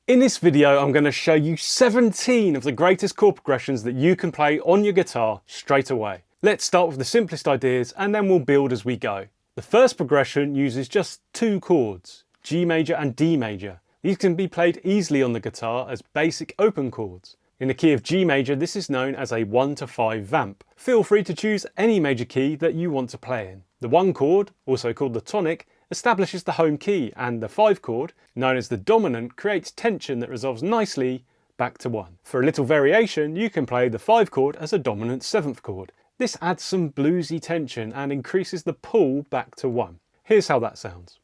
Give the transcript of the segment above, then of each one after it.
In this video, I'm going to show you 17 of the greatest chord progressions that you can play on your guitar straight away. Let's start with the simplest ideas and then we'll build as we go. The first progression uses just two chords, G major and D major. These can be played easily on the guitar as basic open chords. In the key of G major, this is known as a 1 to 5 vamp. Feel free to choose any major key that you want to play in. The 1 chord, also called the tonic, establishes the home key, and the 5 chord, known as the dominant, creates tension that resolves nicely back to 1. For a little variation, you can play the 5 chord as a dominant 7th chord. This adds some bluesy tension and increases the pull back to 1. Here's how that sounds.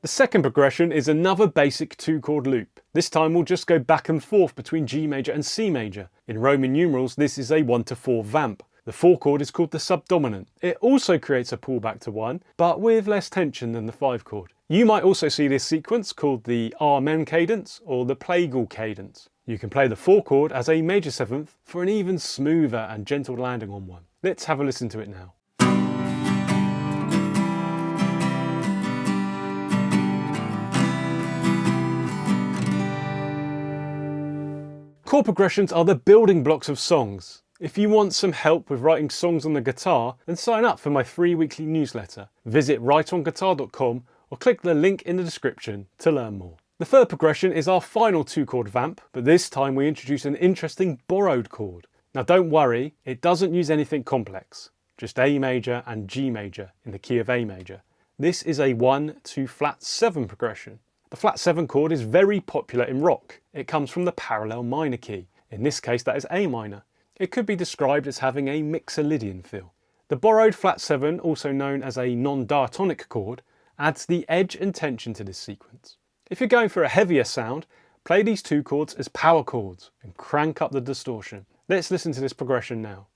The second progression is another basic 2-chord loop. This time we'll just go back and forth between G major and C major. In Roman numerals, this is a 1 to 4 vamp. The 4 chord is called the subdominant. It also creates a pull back to 1, but with less tension than the 5 chord. You might also see this sequence called the Amen cadence or the plagal cadence. You can play the 4 chord as a major 7th for an even smoother and gentle landing on 1. Let's have a listen to it now. Chord progressions are the building blocks of songs. If you want some help with writing songs on the guitar, then sign up for my free weekly newsletter. Visit writeonguitar.com or click the link in the description to learn more. The third progression is our final 2-chord vamp, but this time we introduce an interesting borrowed chord. Now don't worry, it doesn't use anything complex, just A major and G major in the key of A major. This is a 1 to flat 7 progression. The flat 7 chord is very popular in rock. It comes from the parallel minor key. In this case that is A minor. It could be described as having a mixolydian feel. The borrowed flat 7, also known as a non-diatonic chord, adds the edge and tension to this sequence. If you're going for a heavier sound, play these 2 chords as power chords and crank up the distortion. Let's listen to this progression now.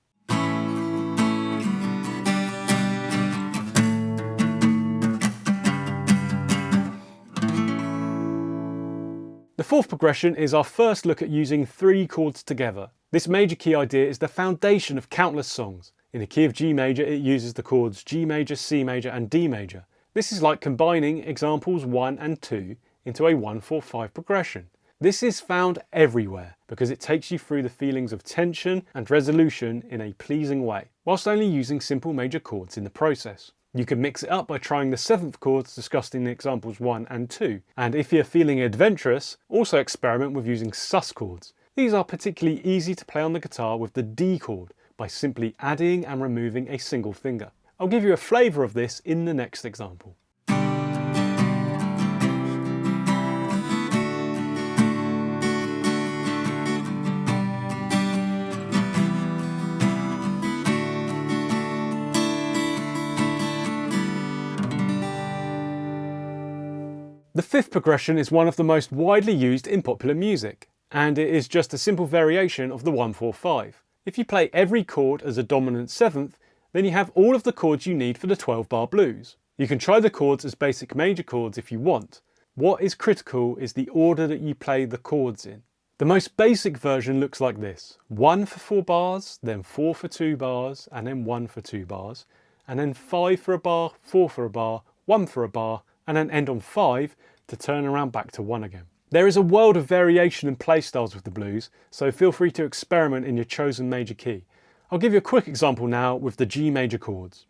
The fourth progression is our first look at using 3 chords together. This major key idea is the foundation of countless songs. In the key of G major, it uses the chords G major, C major and D major. This is like combining examples 1 and 2 into a 1-4-5 progression. This is found everywhere because it takes you through the feelings of tension and resolution in a pleasing way, whilst only using simple major chords in the process. You can mix it up by trying the 7th chords discussed in examples 1 and 2. And if you're feeling adventurous, also experiment with using sus chords. These are particularly easy to play on the guitar with the D chord by simply adding and removing a single finger. I'll give you a flavour of this in the next example. The fifth progression is one of the most widely used in popular music, and it is just a simple variation of the 1-4-5. If you play every chord as a dominant 7th, then you have all of the chords you need for the 12-bar blues. You can try the chords as basic major chords if you want. What is critical is the order that you play the chords in. The most basic version looks like this: 1 for 4 bars, then 4 for 2 bars, and then 1 for 2 bars, and then 5 for a bar, 4 for a bar, 1 for a bar, and then end on 5 to turn around back to 1 again. There is a world of variation and play styles with the blues, so feel free to experiment in your chosen major key. I'll give you a quick example now with the G major chords.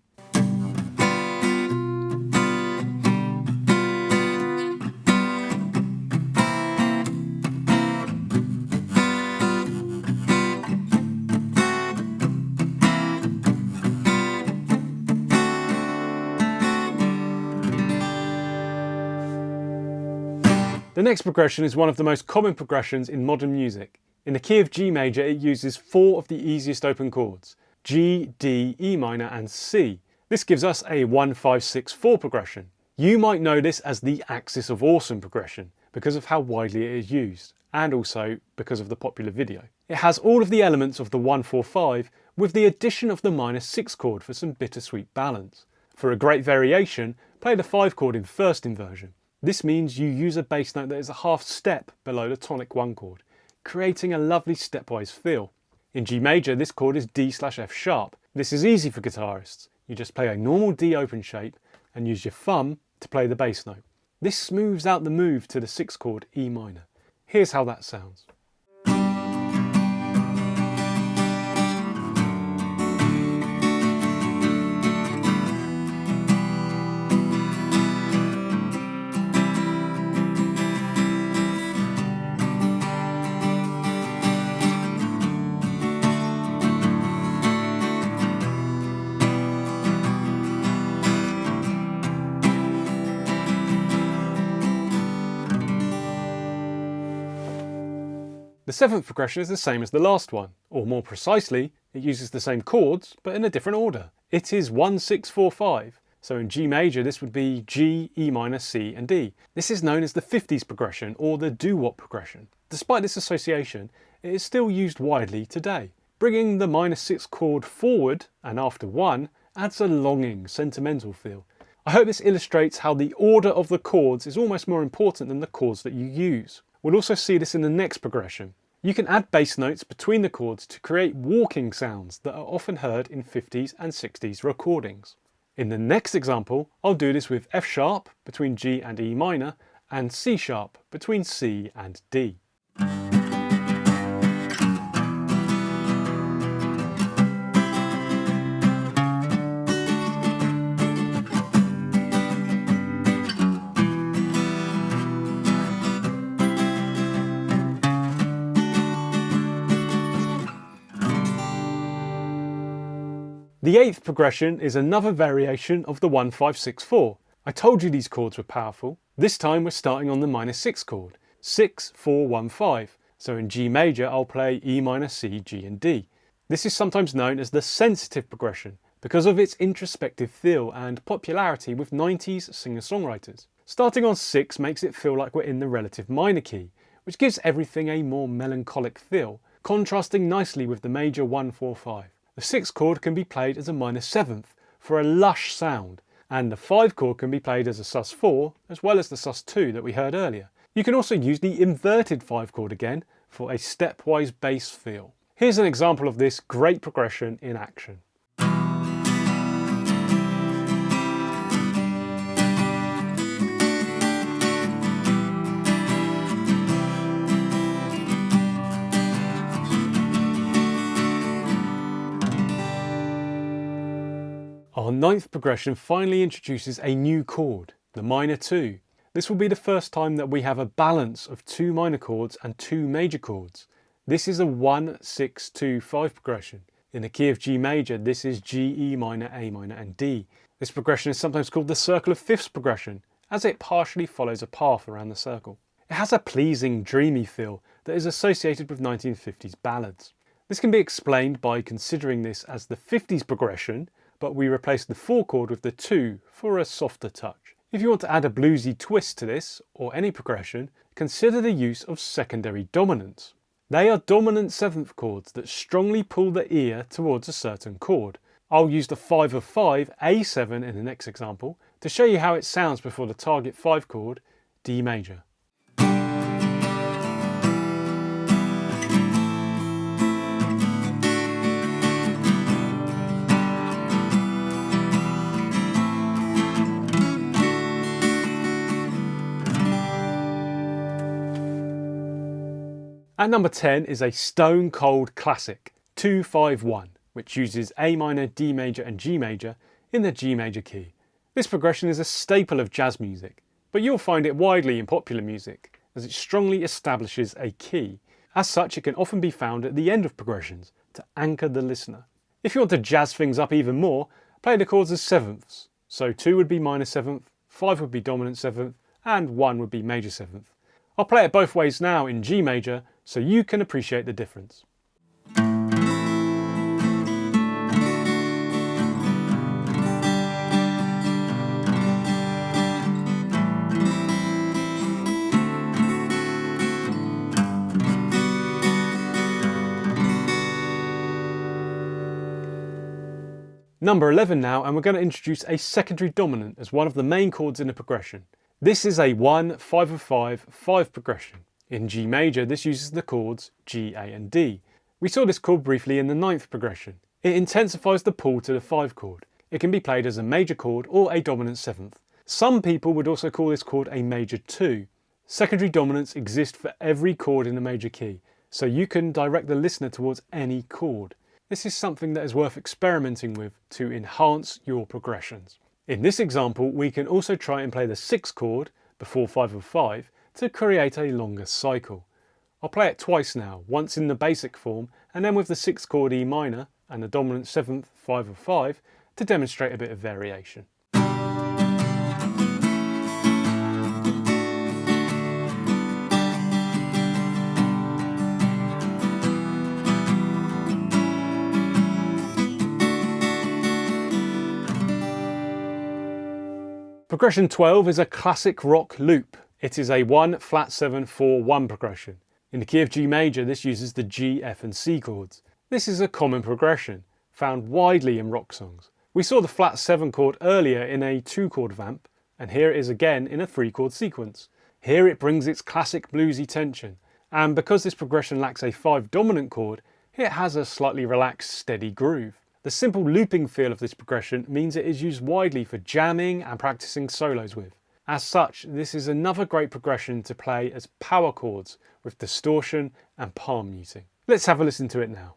The next progression is one of the most common progressions in modern music. In the key of G major, it uses 4 of the easiest open chords: G, D, E minor and C. This gives us a 1-5-6-4 progression. You might know this as the Axis of Awesome progression because of how widely it is used, and also because of the popular video. It has all of the elements of the 1-4-5 with the addition of the minor 6 chord for some bittersweet balance. For a great variation, play the 5 chord in first inversion. This means you use a bass note that is a half step below the tonic 1 chord, creating a lovely stepwise feel. In G major, this chord is D/F sharp, This is easy for guitarists. You just play a normal D open shape and use your thumb to play the bass note. This smooths out the move to the 6th chord E minor. Here's how that sounds. The 7th progression is the same as the last one, or more precisely, it uses the same chords but in a different order. It is 1, 6, 4, 5. So in G major this would be G, E minor, C and D. This is known as the 50s progression or the doo-wop progression. Despite this association, it is still used widely today. Bringing the minor 6th chord forward and after 1 adds a longing, sentimental feel. I hope this illustrates how the order of the chords is almost more important than the chords that you use. We'll also see this in the next progression. You can add bass notes between the chords to create walking sounds that are often heard in 50s and 60s recordings. In the next example, I'll do this with F sharp between G and E minor and C sharp between C and D. The 8th progression is another variation of the 1, 5, 6, 4. I told you these chords were powerful. This time we're starting on the minor 6th chord, 6, 4, 1, 5. So in G major I'll play E minor, C, G and D. This is sometimes known as the sensitive progression because of its introspective feel and popularity with 90s singer-songwriters. Starting on 6 makes it feel like we're in the relative minor key, which gives everything a more melancholic feel, contrasting nicely with the major 1, 4, 5. The 6th chord can be played as a minor 7th for a lush sound, and the 5 chord can be played as a sus4 as well as the sus2 that we heard earlier. You can also use the inverted 5 chord again for a stepwise bass feel. Here's an example of this great progression in action. Our 9th progression finally introduces a new chord, the minor 2. This will be the first time that we have a balance of 2 minor chords and 2 major chords. This is a 1, 6, 2, 5 progression. In the key of G major, this is G, E minor, A minor and D. This progression is sometimes called the circle of fifths progression, as it partially follows a path around the circle. It has a pleasing, dreamy feel that is associated with 1950s ballads. This can be explained by considering this as the 50s progression, but we replace the 4 chord with the 2 for a softer touch. If you want to add a bluesy twist to this, or any progression, consider the use of secondary dominants. They are dominant 7th chords that strongly pull the ear towards a certain chord. I'll use the 5 of 5, A7 in the next example, to show you how it sounds before the target 5 chord, D major. At number 10 is a stone cold classic, 2-5-1, which uses A minor, D major and G major in the G major key. This progression is a staple of jazz music, but you'll find it widely in popular music, as it strongly establishes a key. As such, it can often be found at the end of progressions to anchor the listener. If you want to jazz things up even more, play the chords as 7ths. So 2 would be minor 7th, 5 would be dominant 7th, and 1 would be major 7th. I'll play it both ways now in G major so you can appreciate the difference. Number 11 now, and we're going to introduce a secondary dominant as one of the main chords in a progression. This is a 1, 5 of 5, 5 progression. In G major, this uses the chords G, A and D. We saw this chord briefly in the 9th progression. It intensifies the pull to the 5 chord. It can be played as a major chord or a dominant 7th. Some people would also call this chord a major 2. Secondary dominants exist for every chord in a major key, so you can direct the listener towards any chord. This is something that is worth experimenting with to enhance your progressions. In this example, we can also try and play the 6th chord before 5 of 5 to create a longer cycle. I'll play it twice now, once in the basic form and then with the 6th chord E minor and the dominant 7th 5 of 5 to demonstrate a bit of variation. Progression 12 is a classic rock loop. It is a 1 flat 7 4 1 progression. In the key of G major, this uses the G, F and C chords. This is a common progression, found widely in rock songs. We saw the flat 7 chord earlier in a 2 chord vamp, and here it is again in a 3 chord sequence. Here it brings its classic bluesy tension, and because this progression lacks a 5 dominant chord, it has a slightly relaxed, steady groove. The simple looping feel of this progression means it is used widely for jamming and practicing solos with. As such, this is another great progression to play as power chords with distortion and palm muting. Let's have a listen to it now.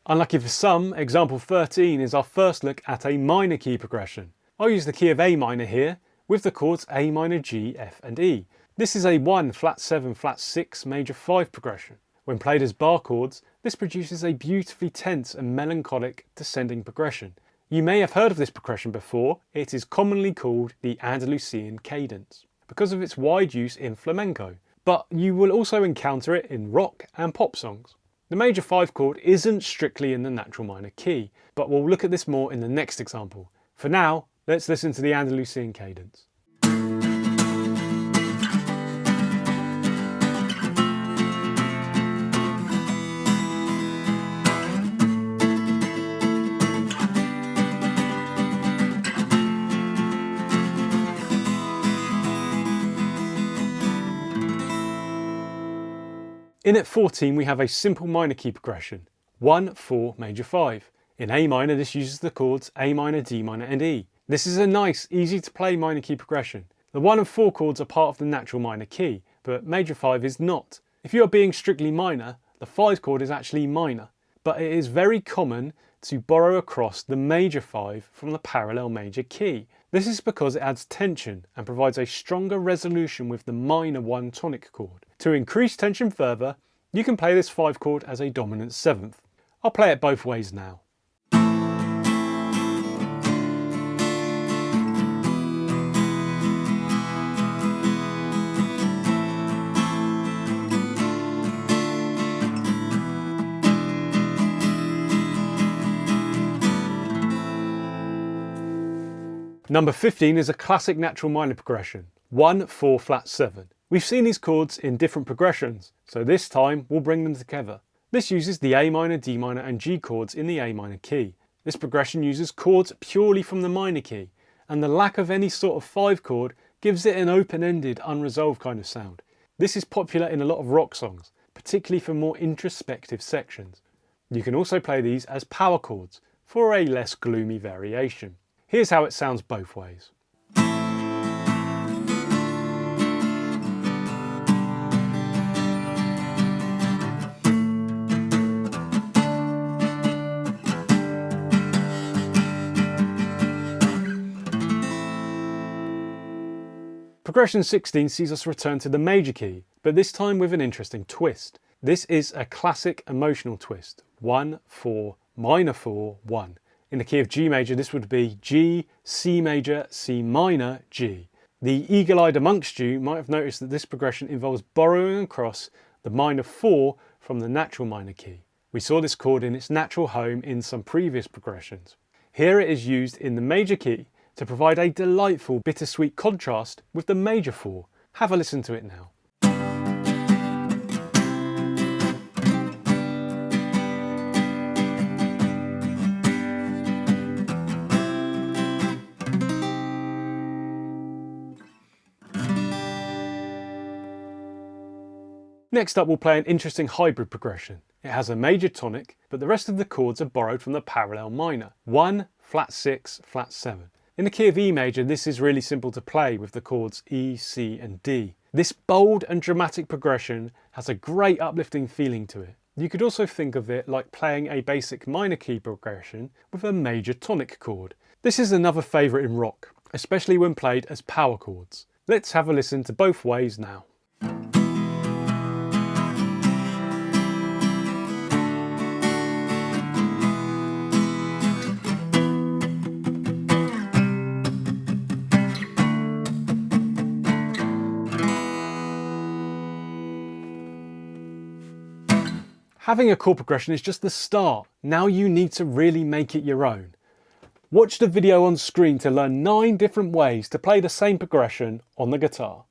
Unlucky for some, example 13 is our first look at a minor key progression. I'll use the key of A minor here with the chords A minor, G, F and E. This is a 1 flat 7 flat 6 major 5 progression. When played as bar chords, this produces a beautifully tense and melancholic descending progression. You may have heard of this progression before. It is commonly called the Andalusian cadence because of its wide use in flamenco, but you will also encounter it in rock and pop songs. The major 5 chord isn't strictly in the natural minor key, but we'll look at this more in the next example. For now, let's listen to the Andalusian cadence. In at 14 we have a simple minor key progression, 1 4 major 5. In A minor this uses the chords A minor, D minor and E. This is a nice, easy to play minor key progression. The 1 and 4 chords are part of the natural minor key, but major 5 is not. If you are being strictly minor, the 5 chord is actually minor, but it is very common to borrow across the major 5 from the parallel major key. This is because it adds tension and provides a stronger resolution with the minor 1 tonic chord. To increase tension further, you can play this 5 chord as a dominant 7th. I'll play it both ways now. Number 15 is a classic natural minor progression, 1 4 flat 7. We've seen these chords in different progressions, so this time we'll bring them together. This uses the A minor, D minor and G chords in the A minor key. This progression uses chords purely from the minor key, and the lack of any sort of 5 chord gives it an open-ended, unresolved kind of sound. This is popular in a lot of rock songs, particularly for more introspective sections. You can also play these as power chords for a less gloomy variation. Here's how it sounds both ways. Progression 16 sees us return to the major key, but this time with an interesting twist. This is a classic emotional twist, 1 4 minor 4 1. In the key of G major, this would be G, C major, C minor, G. The eagle-eyed amongst you might have noticed that this progression involves borrowing across the minor 4 from the natural minor key. We saw this chord in its natural home in some previous progressions. Here it is used in the major key to provide a delightful bittersweet contrast with the major 4. Have a listen to it now. Next up we'll play an interesting hybrid progression. It has a major tonic, but the rest of the chords are borrowed from the parallel minor. 1, flat 6, flat 7. In the key of E major, this is really simple to play with the chords E, C and D. This bold and dramatic progression has a great uplifting feeling to it. You could also think of it like playing a basic minor key progression with a major tonic chord. This is another favourite in rock, especially when played as power chords. Let's have a listen to both ways now. Having a chord progression is just the start. Now you need to really make it your own. Watch the video on screen to learn 9 different ways to play the same progression on the guitar.